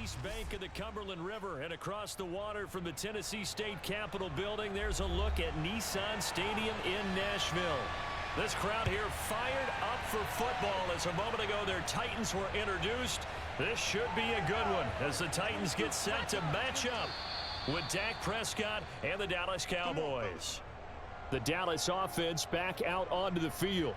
east bank of the Cumberland River and across the water from the Tennessee State Capitol building, there's a look at Nissan Stadium in Nashville. This crowd here fired up for football as a moment ago their Titans were introduced. This should be a good one as the Titans get set to match up with Dak Prescott and the Dallas Cowboys. The Dallas offense back out onto the field.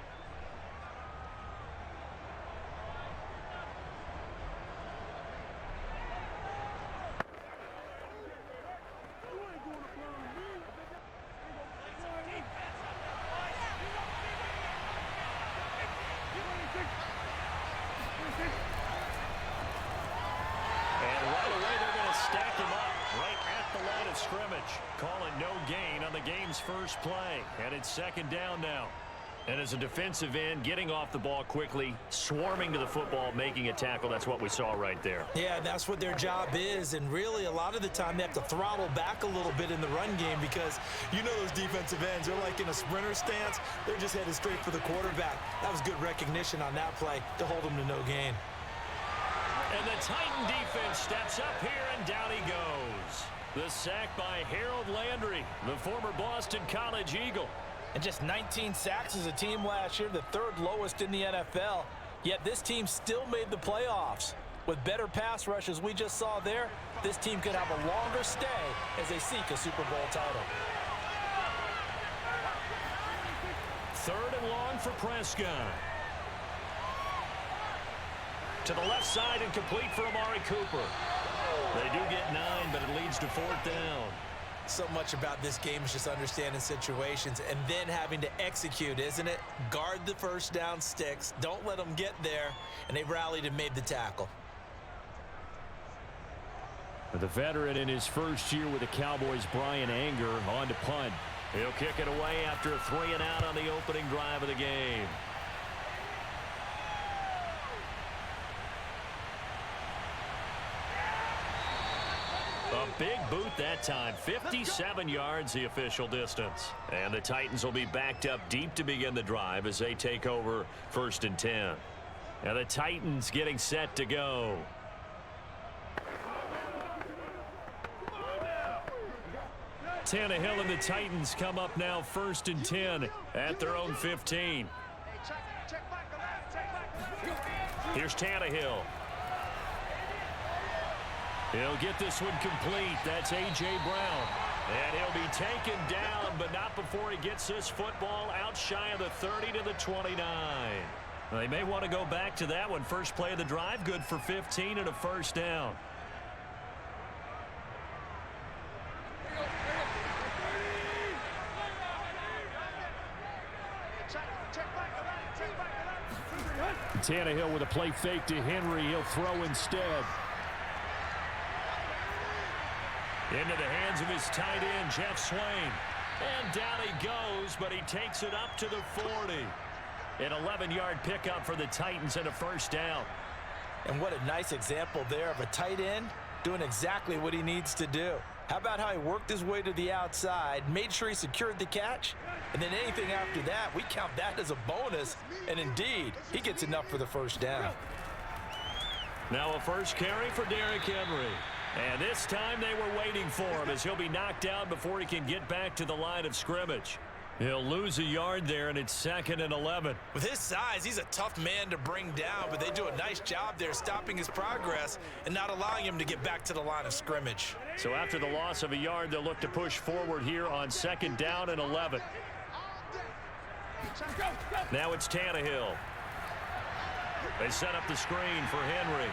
Calling no gain on the game's first play, and it's second down now. And as a defensive end, getting off the ball quickly, swarming to the football, making a tackle, that's what we saw right there. Yeah, that's what their job is, and really a lot of the time they have to throttle back a little bit in the run game because you know those defensive ends, they're like in a sprinter stance. They're just headed straight for the quarterback. That was good recognition on that play to hold them to no gain. And the Titan defense steps up here, and down he goes. The sack by Harold Landry, the former Boston College Eagle. And just 19 sacks as a team last year, the third lowest in the NFL. Yet this team still made the playoffs. With better pass rush as we just saw there, this team could have a longer stay as they seek a Super Bowl title. Third and long for Prescott. To the left side and complete for Amari Cooper. They do get 9, but it leads to fourth down. So much about this game is just understanding situations and then having to execute, isn't it? Guard the first down sticks. Don't let them get there. And they rallied and made the tackle. The veteran in his first year with the Cowboys, Brian Anger, on to punt. He'll kick it away after a 3-and-out on the opening drive of the game. A big boot that time, 57 yards the official distance. And the Titans will be backed up deep to begin the drive as they take over 1st and 10. And the Titans getting set to go. Tannehill and the Titans come up now 1st and 10 at their own 15. Here's Tannehill. He'll get this one complete. That's A.J. Brown. And he'll be taken down, but not before he gets this football out shy of the 30 to the 29. They may want to go back to that one. First play of the drive, good for 15 and a first down. Tannehill with a play fake to Henry. He'll throw instead. Into the hands of his tight end, Jeff Swain. And down he goes, but he takes it up to the 40. An 11-yard pickup for the Titans and a first down. And what a nice example there of a tight end doing exactly what he needs to do. How about how he worked his way to the outside, made sure he secured the catch, and then anything after that, we count that as a bonus. And indeed, he gets enough for the first down. Now a first carry for Derrick Henry. And this time they were waiting for him as he'll be knocked down before he can get back to the line of scrimmage. He'll lose a yard there, and it's 2nd and 11. With his size, he's a tough man to bring down, but they do a nice job there stopping his progress and not allowing him to get back to the line of scrimmage. So after the loss of a yard, they'll look to push forward here on 2nd down and 11. Now it's Tannehill. They set up the screen for Henry.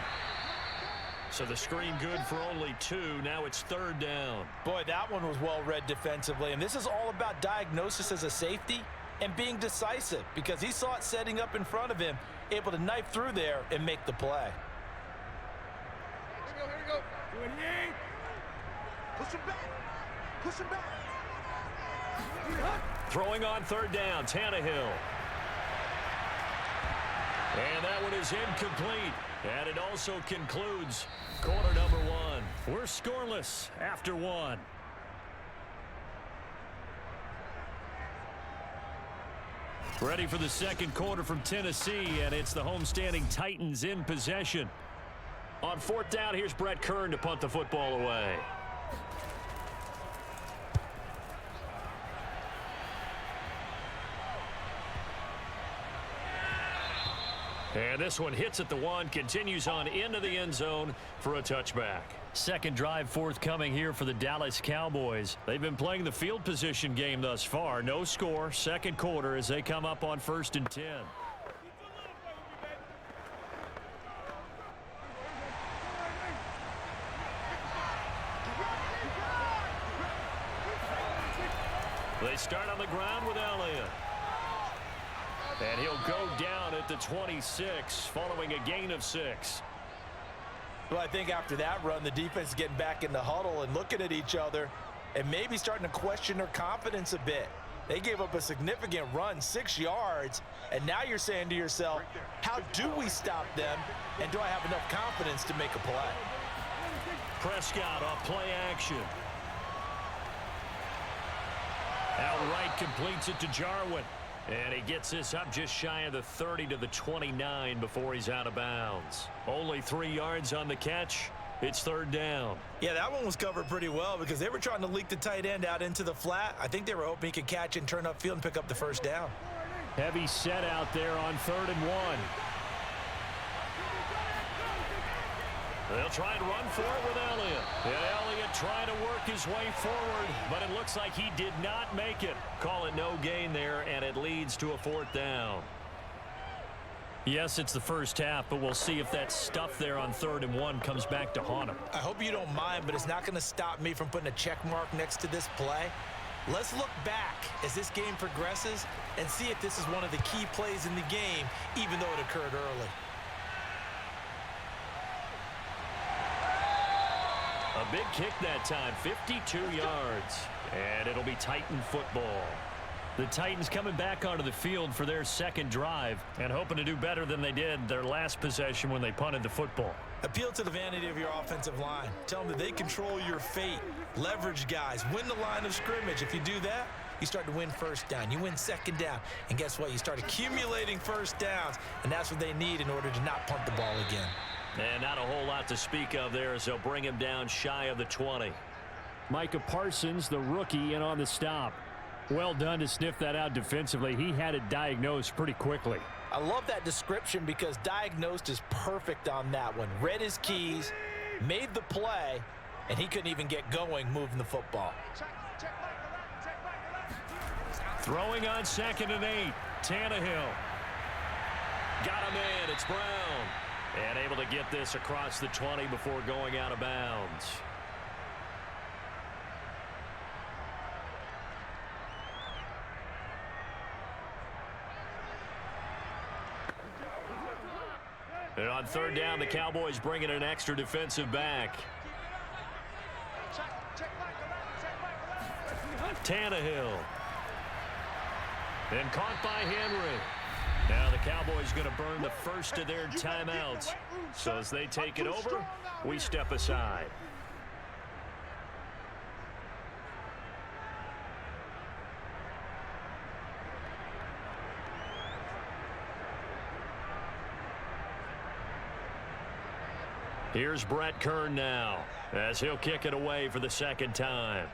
So the screen good for only 2. Now it's 3rd down. Boy, that one was well read defensively. And this is all about diagnosis as a safety and being decisive because he saw it setting up in front of him, able to knife through there and make the play. Here we go. Push him back. Push him back. Throwing on 3rd down, Tannehill. And that one is incomplete. And it also concludes quarter number 1. We're scoreless after 1. Ready for the second quarter from Tennessee, and it's the homestanding Titans in possession. On fourth down, here's Brett Kern to punt the football away. And this one hits at the 1, continues on into the end zone for a touchback. Second drive forthcoming here for the Dallas Cowboys. They've been playing the field position game thus far. No score, second quarter as they come up on 1st and 10. They start on the ground with Elliott. And he'll go down at the 26 following a gain of 6. Well, I think after that run, the defense is getting back in the huddle and looking at each other and maybe starting to question their confidence a bit. They gave up a significant run, 6 yards, and now you're saying to yourself, how do we stop them, and do I have enough confidence to make a play? Prescott off play action. Outright completes it to Jarwin. And he gets this up just shy of the 30 to the 29 before he's out of bounds. Only 3 yards on the catch. It's third down. Yeah, that one was covered pretty well because they were trying to leak the tight end out into the flat. I think they were hoping he could catch and turn upfield and pick up the first down. Heavy set out there on 3rd and 1. They'll try and run for it with Elliott. And Elliott trying to work his way forward, but it looks like he did not make it. Call it no gain there, and it leads to a 4th down. Yes, it's the first half, but we'll see if that stuff there on 3rd and 1 comes back to haunt him. I hope you don't mind, but it's not going to stop me from putting a check mark next to this play. Let's look back as this game progresses and see if this is one of the key plays in the game, even though it occurred early. A big kick that time, 52 yards, and it'll be Titan football. The Titans coming back onto the field for their second drive and hoping to do better than they did their last possession when they punted the football. Appeal to the vanity of your offensive line. Tell them that they control your fate. Leverage guys. Win the line of scrimmage. If you do that, you start to win first down. You win second down. And guess what? You start accumulating first downs, and that's what they need in order to not punt the ball again. And not a whole lot to speak of there as they'll bring him down shy of the 20. Micah Parsons, the rookie, in on the stop. Well done to sniff that out defensively. He had it diagnosed pretty quickly. I love that description because diagnosed is perfect on that one. Read his keys, made the play, and he couldn't even get going moving the football. Throwing on 2nd and 8. Tannehill. Got him in. It's Brown. And able to get this across the 20 before going out of bounds. And on 3rd down, the Cowboys bringing an extra defensive back. Tannehill. And caught by Henry. Now the Cowboys going to burn the first of their timeouts. So as they take it over, we step aside. Here's Brett Kern now as he'll kick it away for the second time.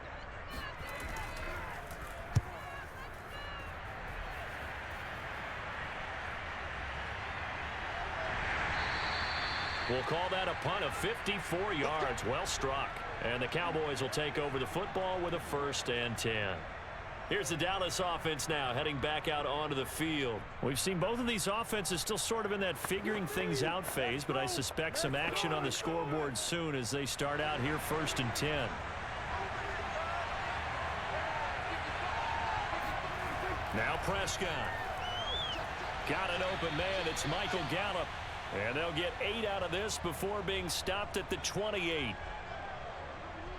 We'll call that a punt of 54 yards. Well struck. And the Cowboys will take over the football with a 1st and 10. Here's the Dallas offense now heading back out onto the field. We've seen both of these offenses still sort of in that figuring things out phase, but I suspect some action on the scoreboard soon as they start out here 1st and 10. Now Prescott. Got an open man. It's Michael Gallup. And they'll get 8 out of this before being stopped at the 28.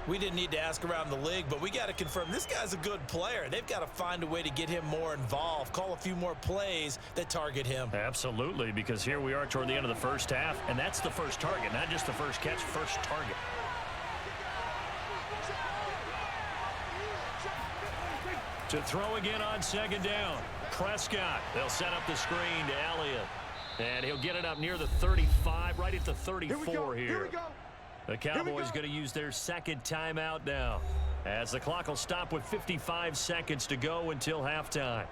We didn't need to ask around the league, but we got to confirm this guy's a good player. They've got to find a way to get him more involved, call a few more plays that target him. Absolutely, because here we are toward the end of the first half, and that's the first target, not just the first catch, first target. To throw again on 2nd down. Prescott. They'll set up the screen to Elliott. And he'll get it up near the 35, right at the 34 here. Here we go. The Cowboys going to use their second timeout now, as the clock will stop with 55 seconds to go until halftime.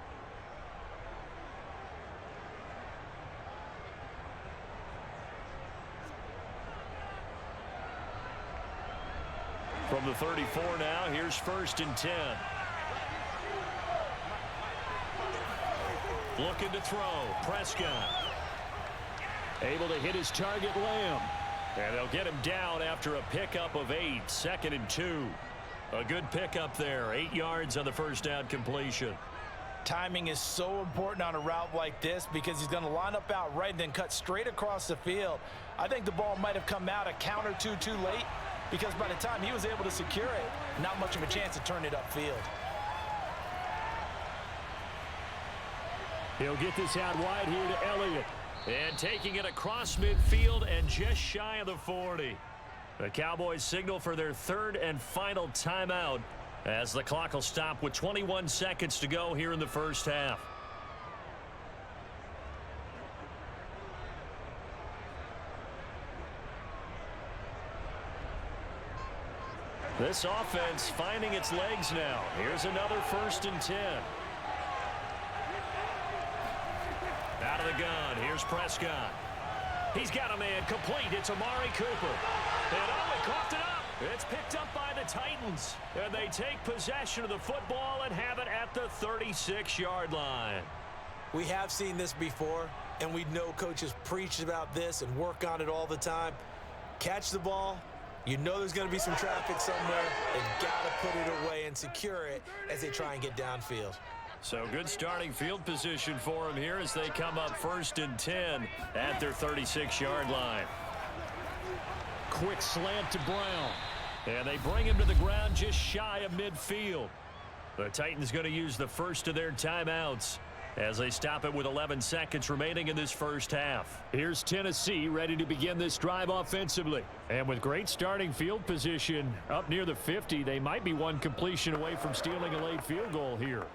From the 34 now, here's 1st and 10. Looking to throw. Prescott. Able to hit his target, Lamb. And they'll get him down after a pickup of 8. 2nd and 2. A good pickup there. 8 yards on the first down completion. Timing is so important on a route like this because he's going to line up out right and then cut straight across the field. I think the ball might have come out a count or two too late because by the time he was able to secure it, not much of a chance to turn it upfield. He'll get this out wide here to Elliott. And taking it across midfield and just shy of the 40. The Cowboys signal for their 3rd and final timeout as the clock will stop with 21 seconds to go here in the first half. This offense finding its legs now. Here's another 1st and 10. Out of the gun. Here's Prescott. He's got a man complete. It's Amari Cooper. And he coughed it up. It's picked up by the Titans. And they take possession of the football and have it at the 36-yard line. We have seen this before, and we know coaches preach about this and work on it all the time. Catch the ball. You know there's going to be some traffic somewhere. They've got to put it away and secure it as they try and get downfield. So good starting field position for them here as they come up 1st and 10 at their 36-yard line. Quick slant to Brown. And they bring him to the ground just shy of midfield. The Titans going to use the first of their timeouts as they stop it with 11 seconds remaining in this first half. Here's Tennessee ready to begin this drive offensively. And with great starting field position up near the 50, they might be one completion away from stealing a late field goal here.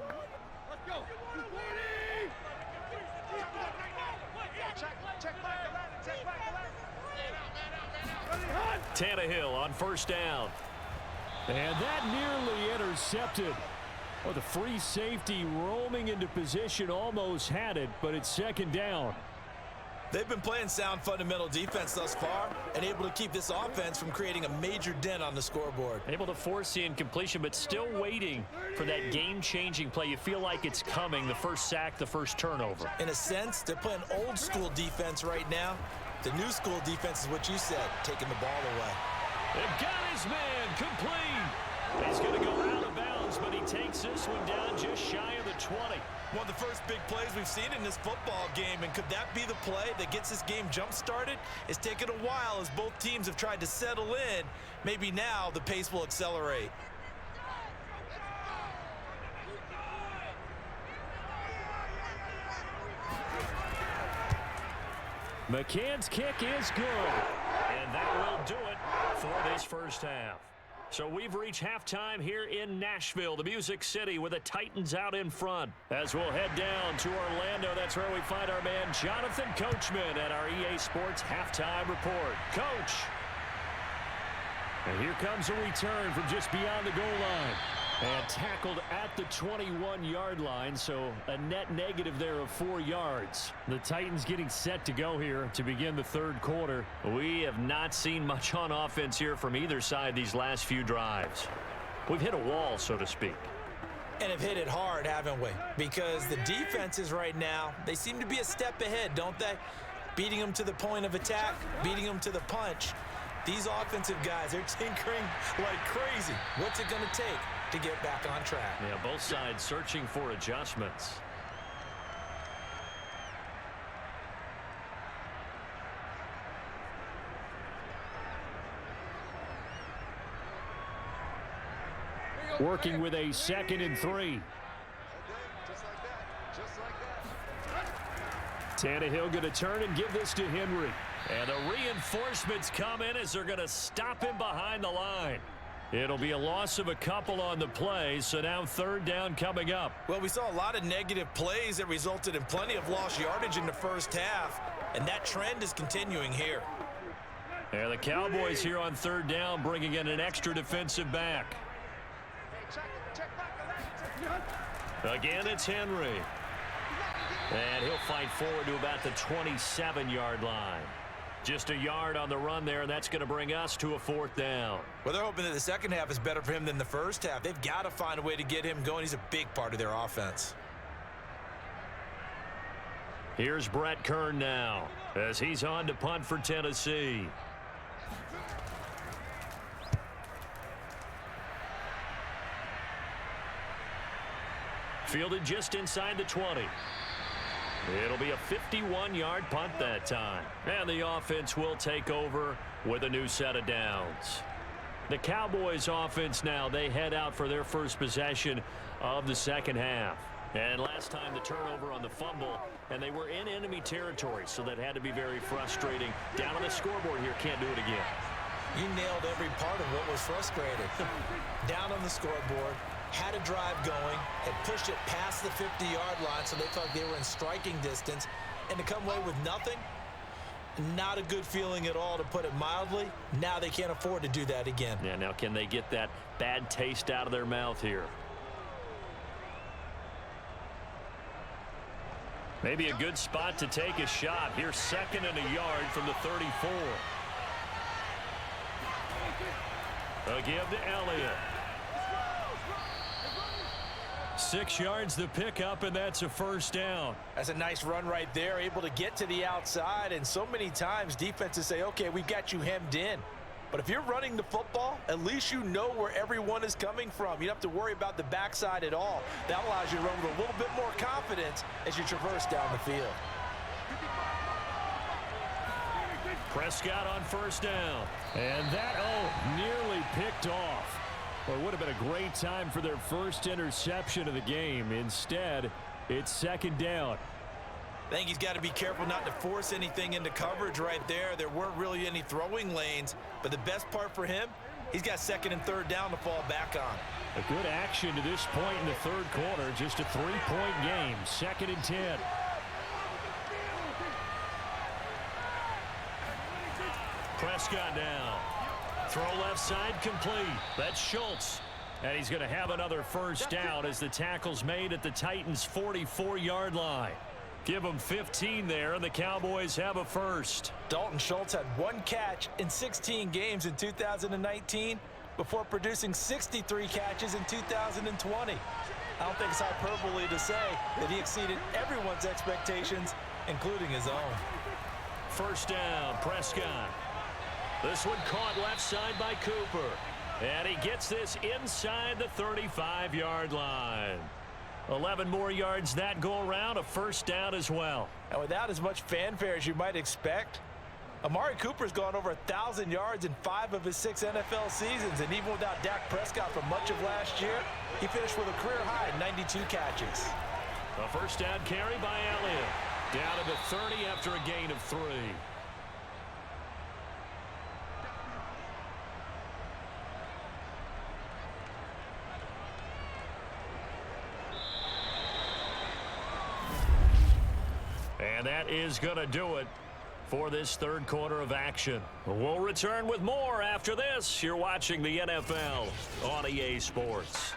Tannehill on 1st down. And that nearly intercepted. Oh, the free safety roaming into position almost had it, but it's 2nd down. They've been playing sound fundamental defense thus far and able to keep this offense from creating a major dent on the scoreboard. Able to force the incompletion, but still waiting for that game-changing play. You feel like it's coming, the first sack, the first turnover. In a sense, they're playing old school defense right now. The new school defense is what you said, taking the ball away. They've got his man complete. He's going to go out of bounds, but he takes this one down just shy of the 20. One of the first big plays we've seen in this football game, and could that be the play that gets this game jump-started? It's taken a while as both teams have tried to settle in. Maybe now the pace will accelerate. McCann's kick is good, and that will do it for this first half. So we've reached halftime here in Nashville, the Music City, with the Titans out in front. As we'll head down to Orlando, that's where we find our man Jonathan Coachman at our EA Sports Halftime Report. Coach. And here comes a return from just beyond the goal line. And tackled at the 21-yard line, so a net negative there of 4 yards. The Titans getting set to go here to begin the 3rd quarter. We have not seen much on offense here from either side these last few drives. We've hit a wall, so to speak. And have hit it hard, haven't we? Because the defenses right now, they seem to be a step ahead, don't they? Beating them to the point of attack, beating them to the punch. These offensive guys, they're tinkering like crazy. What's it going to take to get back on track? Yeah, both sides searching for adjustments. Working with a 2nd and 3. Tannehill going to turn and give this to Henry. And the reinforcements come in as they're going to stop him behind the line. It'll be a loss of a couple on the play, so now third down coming up. Well, we saw a lot of negative plays that resulted in plenty of lost yardage in the first half, and that trend is continuing here. And the Cowboys here on third down bringing in an extra defensive back. Again, it's Henry. And he'll fight forward to about the 27-yard line. Just a yard on the run there, and that's going to bring us to a fourth down. Well, they're hoping that the second half is better for him than the first half. They've got to find a way to get him going. He's a big part of their offense. Here's Brett Kern now as he's on to punt for Tennessee. Fielded just inside the 20. It'll be a 51-yard punt that time. And the offense will take over with a new set of downs. The Cowboys offense now, they head out for their first possession of the second half. And last time the turnover on the fumble, and they were in enemy territory, so that had to be very frustrating. Down on the scoreboard here, can't do it again. You nailed every part of what was frustrating. Down on the scoreboard, had a drive going, had pushed it past the 50-yard line so they thought they were in striking distance, and to come away with nothing, not a good feeling at all, to put it mildly. Now they can't afford to do that again. Yeah, now can they get that bad taste out of their mouth here? Maybe a good spot to take a shot. Here's second and a yard from the 34. A give to Elliott. 6 yards the pickup, and that's a first down. That's a nice run right there, able to get to the outside, and so many times defenses say, okay, we've got you hemmed in. But if you're running the football, at least you know where everyone is coming from. You don't have to worry about the backside at all. That allows you to run with a little bit more confidence as you traverse down the field. Prescott on first down. And that, nearly picked off. Well, it would have been a great time for their first interception of the game. Instead, it's second down. I think he's got to be careful not to force anything into coverage right there. There weren't really any throwing lanes, but the best part for him, he's got second and third down to fall back on. A good action to this point in the third quarter. Just a 3-point game. Second and 10. Prescott down. Throw left side complete. That's Schultz. And he's going to have another first down as the tackle's made at the Titans' 44-yard line. Give them 15 there, and the Cowboys have a first. Dalton Schultz had 1 catch in 16 games in 2019 before producing 63 catches in 2020. I don't think it's hyperbole to say that he exceeded everyone's expectations, including his own. First down, Prescott. This one caught left side by Cooper. And he gets this inside the 35-yard line. 11 more yards that go around, a first down as well. And without as much fanfare as you might expect, Amari Cooper's gone over 1,000 yards in 5 of his 6 NFL seasons. And even without Dak Prescott for much of last year, he finished with a career high 92 catches. A first down carry by Elliott. Down to the 30 after a gain of 3. And that is going to do it for this third quarter of action. We'll return with more after this. You're watching the NFL on EA Sports.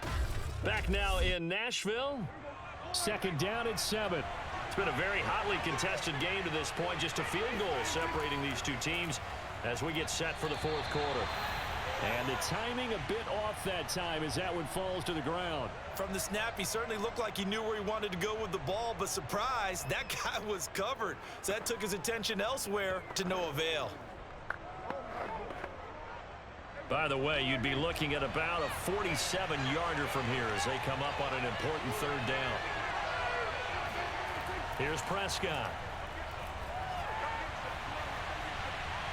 Back now in Nashville. Second down at 7. It's been a very hotly contested game to this point. Just a field goal separating these two teams as we get set for the fourth quarter. And the timing a bit off that time as that one falls to the ground. From the snap, he certainly looked like he knew where he wanted to go with the ball, but surprise, that guy was covered. So that took his attention elsewhere to no avail. By the way, you'd be looking at about a 47-yarder from here as they come up on an important third down. Here's Prescott.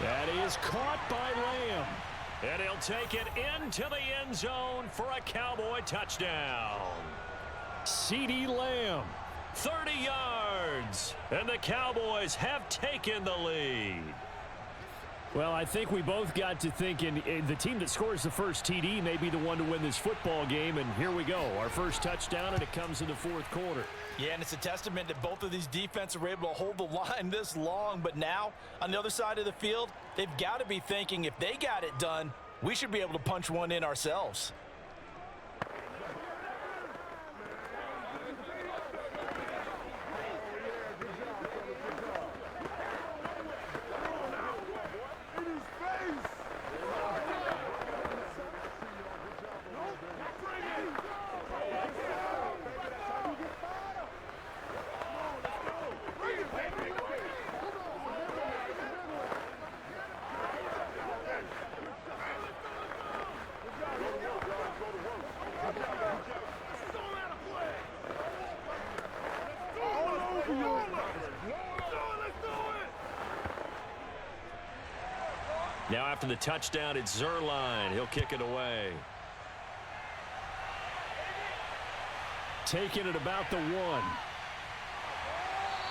That is caught by Lamb. And he'll take it into the end zone for a Cowboy touchdown. CeeDee Lamb, 30 yards. And the Cowboys have taken the lead. Well, I think we both got to thinking the team that scores the first TD may be the one to win this football game, and here we go. Our first touchdown, and it comes in the fourth quarter. Yeah, and it's a testament that both of these defenses were able to hold the line this long, but now on the other side of the field, they've got to be thinking if they got it done, we should be able to punch one in ourselves. Now after the touchdown, it's Zerline. He'll kick it away. Taking it about the 1.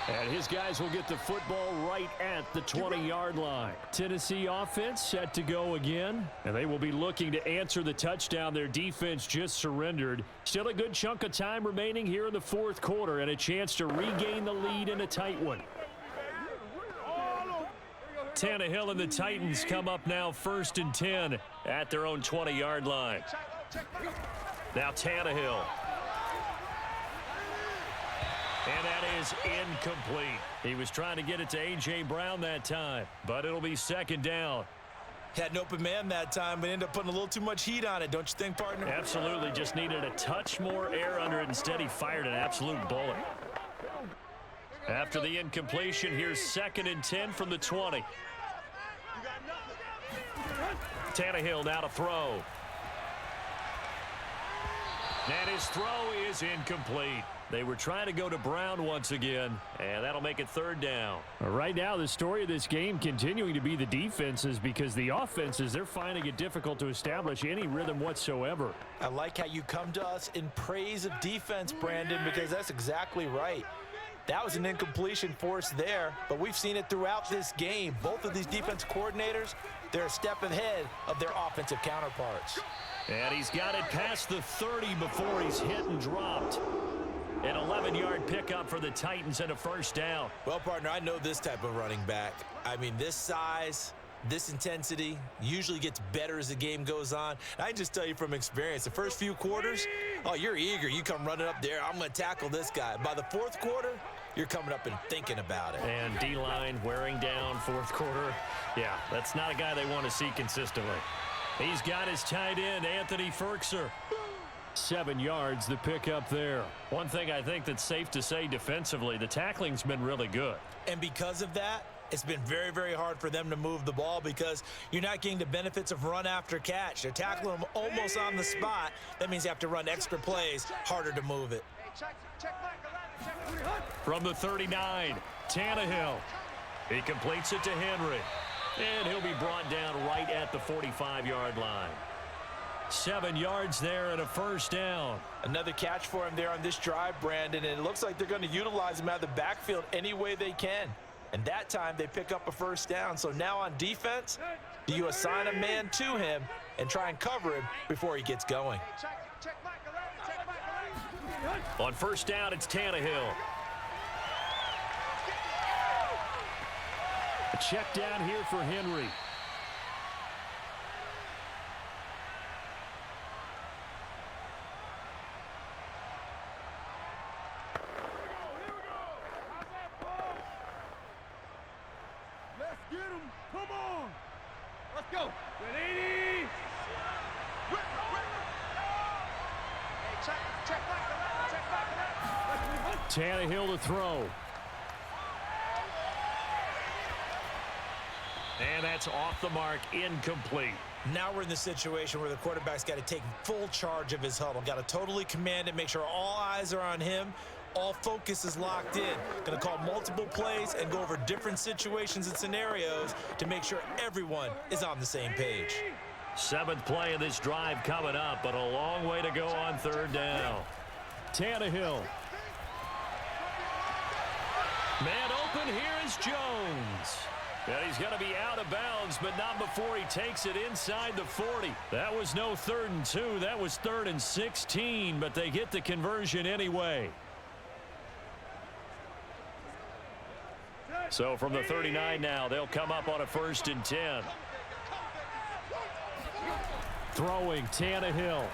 And his guys will get the football right at the 20-yard line. Tennessee offense set to go again. And they will be looking to answer the touchdown their defense just surrendered. Still a good chunk of time remaining here in the fourth quarter and a chance to regain the lead in a tight one. Tannehill and the Titans come up now 1st and 10 at their own 20-yard line. Now Tannehill. And that is incomplete. He was trying to get it to A.J. Brown that time, but it'll be 2nd down. Had an open man that time, but ended up putting a little too much heat on it, don't you think, partner? Absolutely. Just needed a touch more air under it. Instead, he fired an absolute bullet. After the incompletion, here's 2nd and 10 from the 20. Tannehill now to throw. And his throw is incomplete. They were trying to go to Brown once again, and that'll make it 3rd down. Right now, the story of this game continuing to be the defenses, because the offenses, they're finding it difficult to establish any rhythm whatsoever. I like how you come to us in praise of defense, Brandon, because that's exactly right. That was an incompletion forced there, but we've seen it throughout this game. Both of these defense coordinators, they're a step ahead of their offensive counterparts. And he's got it past the 30 before he's hit and dropped. An 11-yard pickup for the Titans and a 1st down. Well, partner, I know this type of running back. I mean, this size, this intensity usually gets better as the game goes on. And I can just tell you from experience, the first few quarters, oh, you're eager. You come running up there. I'm going to tackle this guy. By the 4th quarter, you're coming up and thinking about it. And D-line wearing down 4th quarter. Yeah, that's not a guy they want to see consistently. He's got his tight end, Anthony Ferkser. 7 yards, the pickup there. One thing I think that's safe to say defensively, the tackling's been really good. And because of that, it's been very, very hard for them to move the ball because you're not getting the benefits of run after catch. They're tackling them almost on the spot. That means you have to run extra plays, harder to move it. From the 39, Tannehill. He completes it to Henry. And he'll be brought down right at the 45-yard line. 7 yards there and a 1st down. Another catch for him there on this drive, Brandon, and it looks like they're going to utilize him out of the backfield any way they can. And that time they pick up a 1st down. So now on defense, do you assign a man to him and try and cover him before he gets going? On 1st down, it's Tannehill. A check down here for Henry. Let's get him. Come on. Let's go. Good 80. Tannehill to throw. And that's off the mark, incomplete. Now we're in the situation where the quarterback's got to take full charge of his huddle. Got to totally command it, make sure all eyes are on him. All focus is locked in. Going to call multiple plays and go over different situations and scenarios to make sure everyone is on the same page. 7th play of this drive coming up, but a long way to go on 3rd down. Tannehill. Man open, here is Jones. And he's going to be out of bounds, but not before he takes it inside the 40. That was no 3rd and 2. That was 3rd and 16, but they get the conversion anyway. So from the 39 now, they'll come up on a 1st and 10. Throwing Tannehill.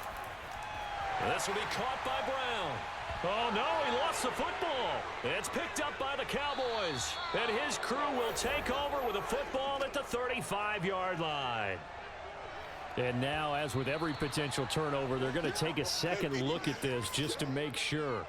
This will be caught by Brown. Oh, no, he lost the football. It's picked up by the Cowboys. And his crew will take over with a football at the 35-yard line. And now, as with every potential turnover, they're going to take a second look at this just to make sure.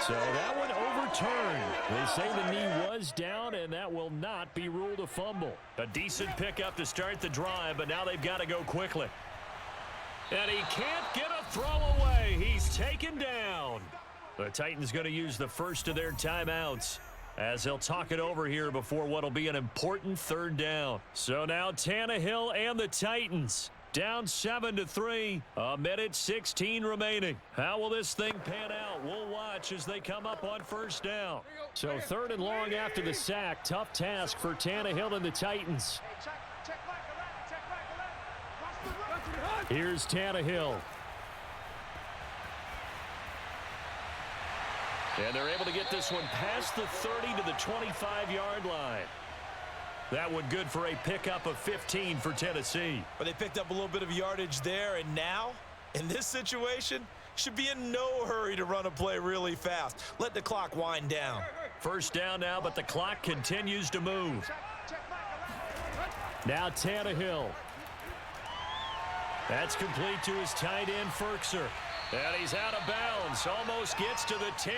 So that one overturned. They say the knee was down, and that will not be ruled a fumble. A decent pickup to start the drive, but now they've got to go quickly. And he can't get a throw away. He's taken down. The Titans going to use the first of their timeouts as they'll talk it over here before what will be an important 3rd down. So now Tannehill and the Titans down 7-3, 1:16 remaining. How will this thing pan out? We'll watch as they come up on 1st down. So 3rd and long after the sack. Tough task for Tannehill and the Titans. Here's Tannehill. And they're able to get this one past the 30 to the 25-yard line. That one good for a pickup of 15 for Tennessee. But they picked up a little bit of yardage there, and now, in this situation, should be in no hurry to run a play really fast. Let the clock wind down. 1st down now, but the clock continues to move. Now Tannehill. That's complete to his tight end, Ferkser. And he's out of bounds. Almost gets to the 10.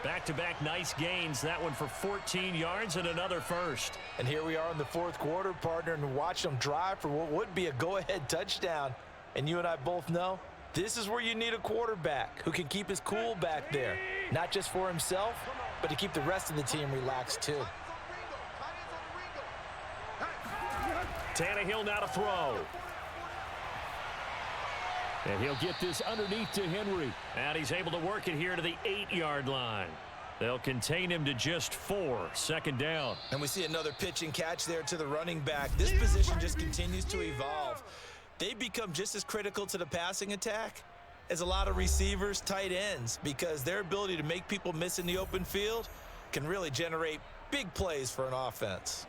Back-to-back nice gains. That one for 14 yards and another 1st. And here we are in the 4th quarter, partner, and watch them drive for what would be a go-ahead touchdown. And you and I both know this is where you need a quarterback who can keep his cool back there. Not just for himself, but to keep the rest of the team relaxed too. Tannehill now to throw. And he'll get this underneath to Henry. And he's able to work it here to the 8-yard line. They'll contain him to just 4. 2nd down. And we see another pitch and catch there to the running back. This position just continues to evolve. They become just as critical to the passing attack as a lot of receivers, tight ends, because their ability to make people miss in the open field can really generate big plays for an offense.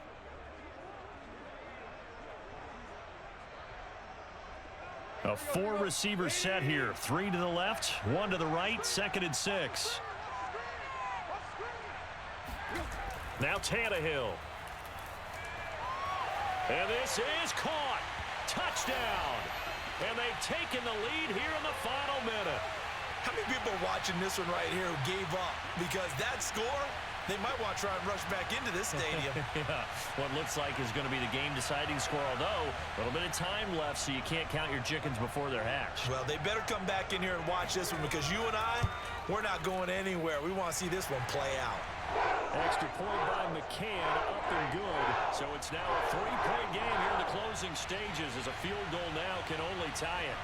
A 4-receiver set here. 3 to the left, 1 to the right, 2nd and 6. Now Tannehill. And this is caught. Touchdown. And they've taken the lead here in the final minute. How many people watching this one right here who gave up? Because that score, they might want to try and rush back into this stadium. Yeah, what looks like is going to be the game-deciding score, although a little bit of time left, so you can't count your chickens before they're hatched. Well, they better come back in here and watch this one, because you and I, we're not going anywhere. We want to see this one play out. Extra point by McCann, up and good. So it's now a 3-point game here in the closing stages, as a field goal now can only tie it.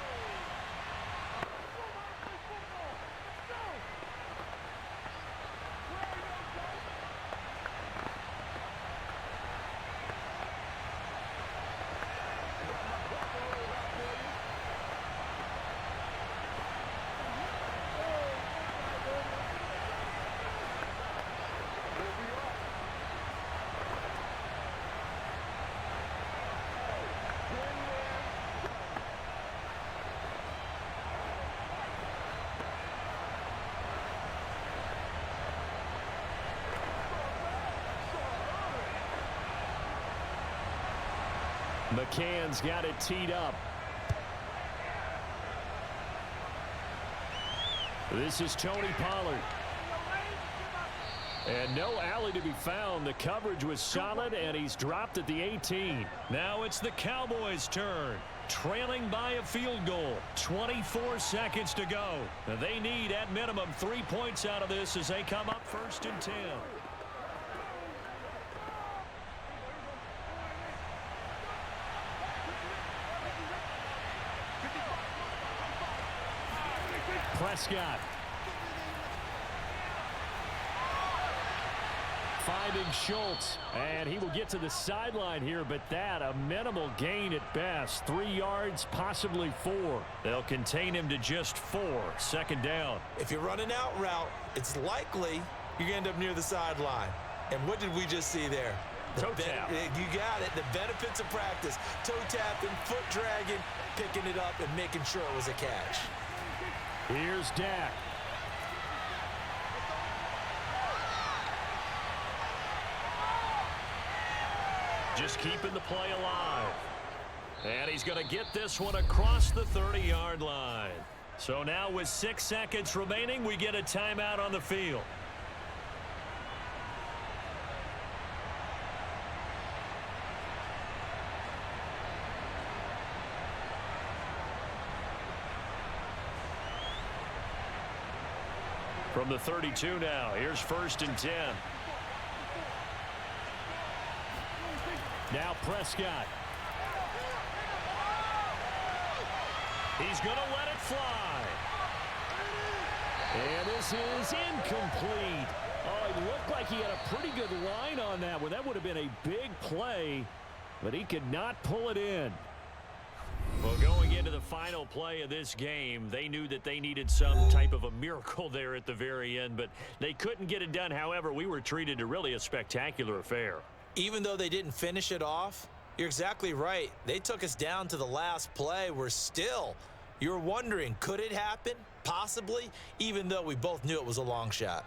McCann's got it teed up. This is Tony Pollard. And no alley to be found. The coverage was solid, and he's dropped at the 18. Now it's the Cowboys' turn. Trailing by a field goal. 24 seconds to go. They need, at minimum, 3 points out of this as they come up 1st and 10. Prescott. Finding Schultz, and he will get to the sideline here, but that a minimal gain at best. 3 yards, possibly 4. They'll contain him to just 4. Second down. If you're running out route, it's likely you're going to end up near the sideline. And what did we just see there? Toe tap. You got it. The benefits of practice. Toe tapping, foot dragging, picking it up, and making sure it was a catch. Here's Dak. Just keeping the play alive. And he's going to get this one across the 30-yard line. So now with 6 seconds remaining, we get a timeout on the field. From the 32 now, here's 1st and 10. Now Prescott. He's going to let it fly. And this is incomplete. Oh, it looked like he had a pretty good line on that one. That would have been a big play, but he could not pull it in. Well, going into the final play of this game, they knew that they needed some type of a miracle there at the very end, but they couldn't get it done. However, we were treated to really a spectacular affair. Even though they didn't finish it off, you're exactly right. They took us down to the last play. You're wondering, could it happen? Possibly, even though we both knew it was a long shot.